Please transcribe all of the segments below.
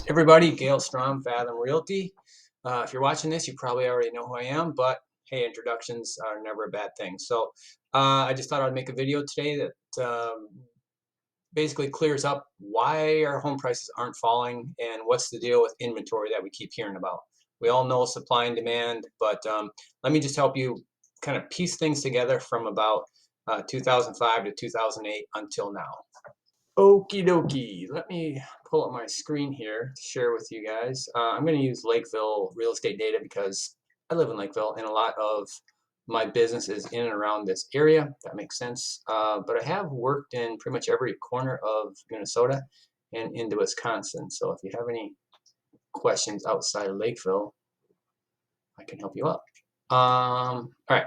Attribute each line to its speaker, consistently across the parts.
Speaker 1: Everybody, Gail Strom, Fathom Realty. If you're watching this, you probably already know who I am, but hey, introductions are never a bad thing. So I just thought I'd make a video today that basically clears up why our home prices aren't falling and what's the deal with inventory that we keep hearing about. We all know supply and demand, but let me just help you kind of piece things together from about 2005 to 2008 until now. Okie dokie. Let me pull up my screen here to share with you guys. I'm going to use Lakeville real estate data because I live in Lakeville and a lot of my business is in and around this area. That makes sense. But I have worked in pretty much every corner of Minnesota and into Wisconsin. So if you have any questions outside of Lakeville, I can help you out. All right.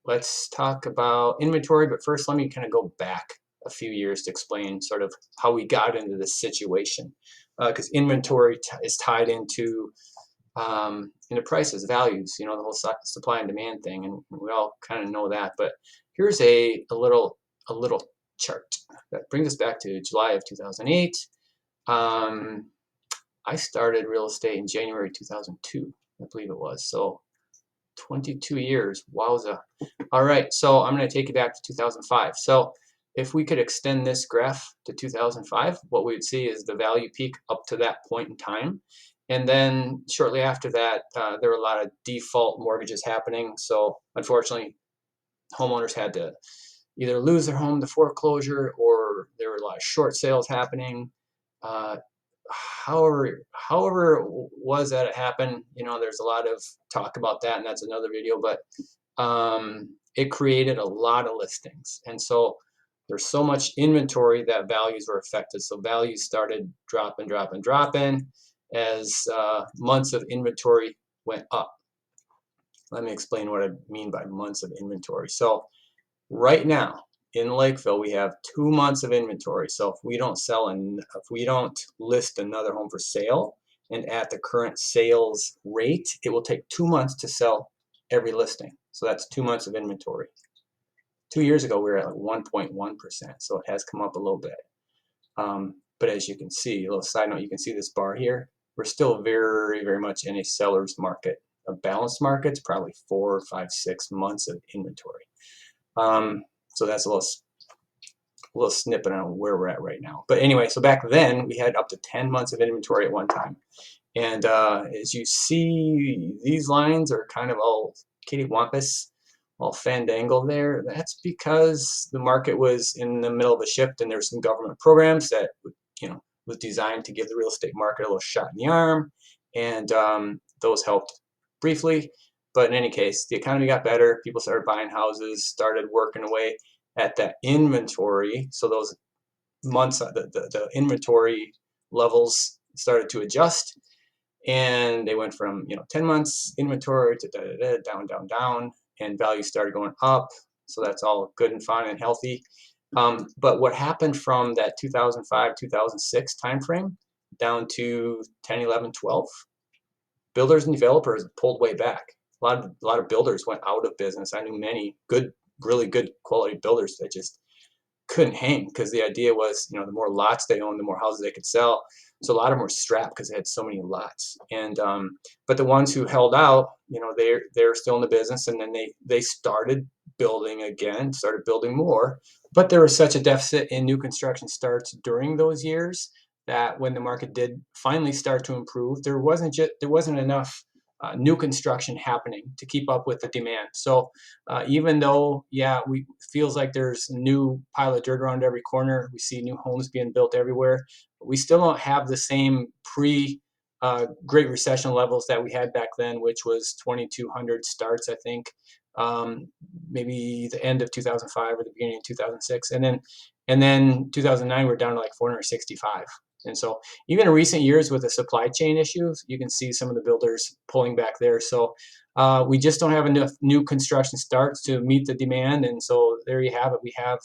Speaker 1: Let's talk about inventory, but first let me kind of go back a few years to explain sort of how we got into this situation. Because inventory is tied into prices, values, the whole supply and demand thing, and we all kind of know that. But here's a little chart that brings us back to July of 2008. I started real estate in January 2002, I believe it was. So 22 years, wowza. All right, so I'm going to take you back to 2005. So if we could extend this graph to 2005, what we would see is the value peak up to that point in time. And then shortly after that, there were a lot of default mortgages happening. So unfortunately, homeowners had to either lose their home to foreclosure, or there were a lot of short sales happening. However was that it happened, there's a lot of talk about that, and that's another video, but it created a lot of listings. And so there's so much inventory that values were affected. So values started dropping as months of inventory went up. Let me explain what I mean by months of inventory. So right now in Lakeville, we have 2 months of inventory. So if we don't list another home for sale, and at the current sales rate, it will take 2 months to sell every listing. So that's 2 months of inventory. 2 years ago, we were at like 1.1%. So it has come up a little bit. But as you can see, a little side note, you can see this bar here. We're still very, very much in a seller's market. A balanced market's probably 4, 5, 6 months of inventory. So that's a little snippet on where we're at right now. But anyway, so back then we had up to 10 months of inventory at one time. And as you see, these lines are kind of all kittywampus, all fandangled there. That's because the market was in the middle of a shift, and there's some government programs that was designed to give the real estate market a little shot in the arm, and those helped briefly. But in any case, the economy got better. People started buying houses, started working away at that inventory. So those months, the inventory levels started to adjust, and they went from 10 months inventory to down, and values started going up. So that's all good and fine and healthy. But what happened from that 2005, 2006 timeframe down to 10, 11, 12, builders and developers pulled way back. A lot of builders went out of business. I knew many really good quality builders that just couldn't hang, because the idea was, the more lots they owned, the more houses they could sell. So a lot of them were strapped because they had so many lots. And but the ones who held out, they're still in the business, and then they started building again, started building more. But there was such a deficit in new construction starts during those years that when the market did finally start to improve, there wasn't enough new construction happening to keep up with the demand. So even though, we feels like there's a new pile of dirt around every corner, we see new homes being built everywhere, but we still don't have the same Great Recession levels that we had back then, which was 2,200 starts, I think, maybe the end of 2005 or the beginning of 2006, and then 2009 we're down to like 465. And so even in recent years with the supply chain issues, you can see some of the builders pulling back there. So we just don't have enough new construction starts to meet the demand. And so there you have it. We have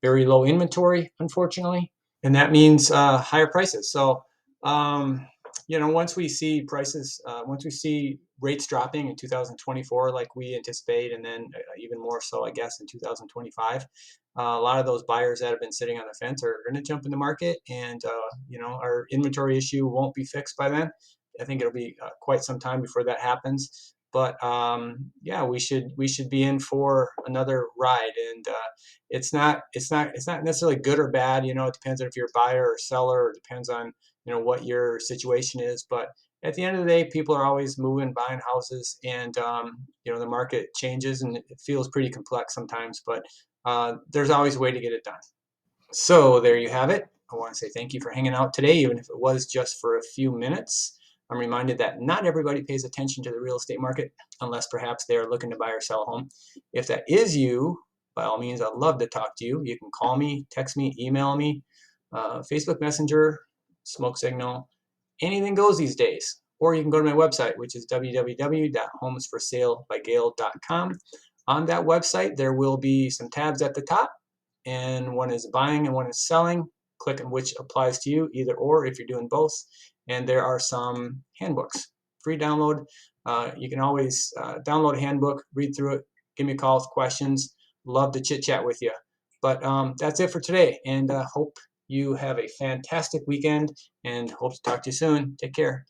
Speaker 1: very low inventory, unfortunately, and that means higher prices. So, once we see rates dropping in 2024, like we anticipate, and then even more so, I guess, in 2025, A lot of those buyers that have been sitting on the fence are going to jump in the market, and our inventory issue won't be fixed by then. I think it'll be quite some time before that happens. But yeah, we should be in for another ride, and it's not necessarily good or bad. It depends on if you're a buyer or seller, or it depends on what your situation is. But at the end of the day, people are always moving, buying houses, and the market changes, and it feels pretty complex sometimes. But there's always a way to get it done. So there you have it. I want to say thank you for hanging out today, even if it was just for a few minutes. I'm reminded that not everybody pays attention to the real estate market unless perhaps they are looking to buy or sell a home. If that is you, by all means, I'd love to talk to you. You can call me, text me, email me, Facebook Messenger, smoke signal, anything goes these days. Or you can go to my website, which is www.homesforsalebygale.com. On that website, there will be some tabs at the top, and one is buying and one is selling. Click on which applies to you, either or if you're doing both. And there are some handbooks, free download. You can always download a handbook, read through it, give me a call with questions. Love to chit chat with you. But that's it for today, and hope you have a fantastic weekend, and hope to talk to you soon. Take care.